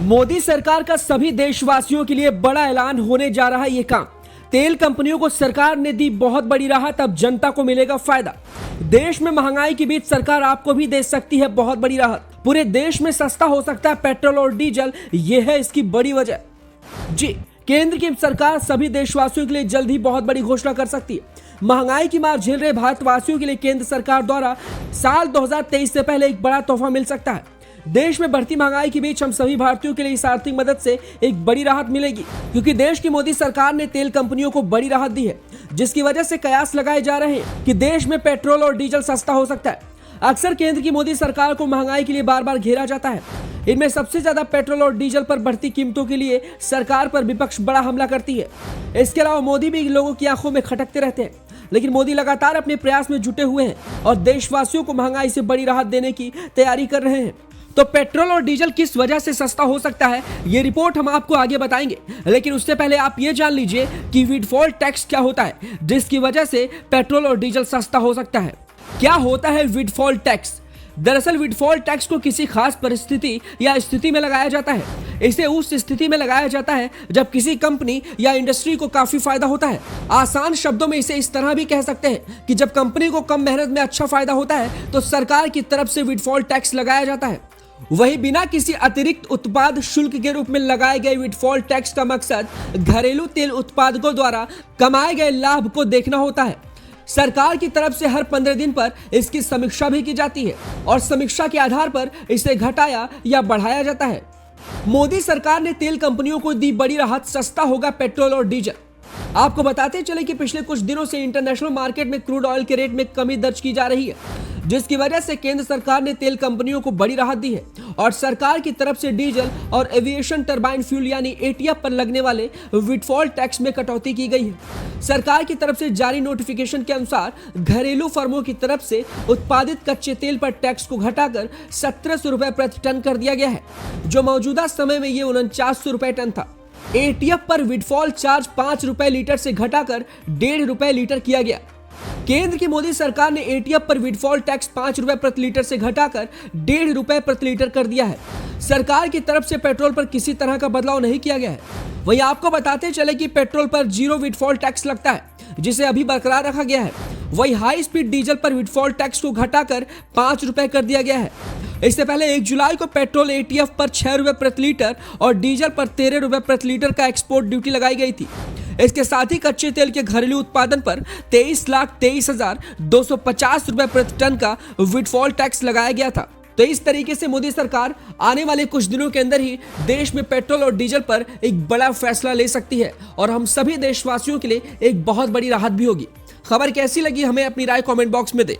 मोदी सरकार का सभी देशवासियों के लिए बड़ा ऐलान होने जा रहा है ये काम। तेल कंपनियों को सरकार ने दी बहुत बड़ी राहत, अब जनता को मिलेगा फायदा। देश में महंगाई के बीच सरकार आपको भी दे सकती है बहुत बड़ी राहत। पूरे देश में सस्ता हो सकता है पेट्रोल और डीजल, ये है इसकी बड़ी वजह। जी, केंद्र की सरकार सभी देशवासियों के लिए जल्द ही बहुत बड़ी घोषणा कर सकती है। महंगाई की मार झेल रहे भारतवासियों के लिए केंद्र सरकार द्वारा साल 2023 से पहले एक बड़ा तोहफा मिल सकता है। देश में बढ़ती महंगाई के बीच हम सभी भारतीयों के लिए इस आर्थिक मदद से एक बड़ी राहत मिलेगी, क्योंकि देश की मोदी सरकार ने तेल कंपनियों को बड़ी राहत दी है, जिसकी वजह से कयास लगाए जा रहे हैं कि देश में पेट्रोल और डीजल सस्ता हो सकता है। अक्सर केंद्र की मोदी सरकार को महंगाई के लिए बार बार घेरा जाता है। इनमें सबसे ज्यादा पेट्रोल और डीजल पर बढ़ती कीमतों के लिए सरकार पर विपक्ष बड़ा हमला करती है। इसके अलावा मोदी भी लोगों की आंखों में खटकते रहते हैं, लेकिन मोदी लगातार अपने प्रयास में जुटे हुए हैं और देशवासियों को महंगाई से बड़ी राहत देने की तैयारी कर रहे हैं। तो पेट्रोल और डीजल किस वजह से सस्ता हो सकता है, ये रिपोर्ट हम आपको आगे बताएंगे, लेकिन उससे पहले आप ये जान लीजिए कि विंडफॉल टैक्स क्या होता है, जिसकी वजह से पेट्रोल और डीजल सस्ता हो सकता है। क्या होता है विंडफॉल टैक्स? दरअसल विंडफॉल टैक्स को किसी खास परिस्थिति या स्थिति में लगाया जाता है। इसे उस स्थिति में लगाया जाता है जब किसी कंपनी या इंडस्ट्री को काफी फायदा होता है। आसान शब्दों में इसे इस तरह भी कह सकते हैं कि जब कंपनी को कम मेहनत में अच्छा फायदा होता है तो सरकार की तरफ से विंडफॉल टैक्स लगाया जाता है। वही बिना किसी अतिरिक्त उत्पाद शुल्क के रूप में लगाए गए विंडफॉल टैक्स का मकसद घरेलू तेल उत्पादकों द्वारा कमाए गए लाभ को देखना होता है। सरकार की तरफ से हर 15 दिन पर इसकी समीक्षा भी की जाती है और समीक्षा के आधार पर इसे घटाया या बढ़ाया जाता है। मोदी सरकार ने तेल कंपनियों को दी बड़ी राहत, सस्ता होगा पेट्रोल और डीजल। आपको बताते चले कि पिछले कुछ दिनों से इंटरनेशनल मार्केट में क्रूड ऑयल के रेट में कमी दर्ज की जा रही है, जिसकी वजह से केंद्र सरकार ने तेल कंपनियों को बड़ी राहत दी है और सरकार की तरफ से डीजल और एविएशन टरबाइन फ्यूल यानी एटीएफ पर लगने वाले विंडफॉल टैक्स में कटौती की गई है। सरकार की तरफ से जारी नोटिफिकेशन के अनुसार घरेलू फर्मों की तरफ से उत्पादित कच्चे तेल पर टैक्स को घटाकर 1700 रुपए प्रति टन कर दिया गया है, जो मौजूदा समय में ये 4900 रुपए टन था। एटीएफ पर विंडफॉल चार्ज 5 रुपए लीटर से घटाकर 1.5 रुपए लीटर किया गया। केंद्र की मोदी सरकार ने एटीएफ पर विंडफॉल टैक्स 5 रुपए प्रति लीटर से घटाकर 1.5 रुपए प्रति लीटर कर दिया है। सरकार की तरफ से पेट्रोल पर किसी तरह का बदलाव नहीं किया गया है। वहीं आपको बताते चले कि पेट्रोल पर 0 विंडफॉल टैक्स लगता है, जिसे अभी बरकरार रखा गया है। वहीं हाई स्पीड डीजल पर विंडफॉल टैक्स को घटाकर 5 रुपए कर दिया गया है। इससे पहले 1 जुलाई को पेट्रोल एटीएफ पर 6 रुपए प्रति लीटर और डीजल पर 13 रुपए प्रति लीटर का एक्सपोर्ट ड्यूटी लगाई गई थी। इसके साथ ही कच्चे तेल के घरेलू उत्पादन पर 23,23,250 रुपए प्रति टन का विंडफॉल टैक्स लगाया गया था। तो इस तरीके से मोदी सरकार आने वाले कुछ दिनों के अंदर ही देश में पेट्रोल और डीजल पर एक बड़ा फैसला ले सकती है और हम सभी देशवासियों के लिए एक बहुत बड़ी राहत भी होगी। खबर कैसी लगी हमें अपनी राय कमेंट बॉक्स में दें।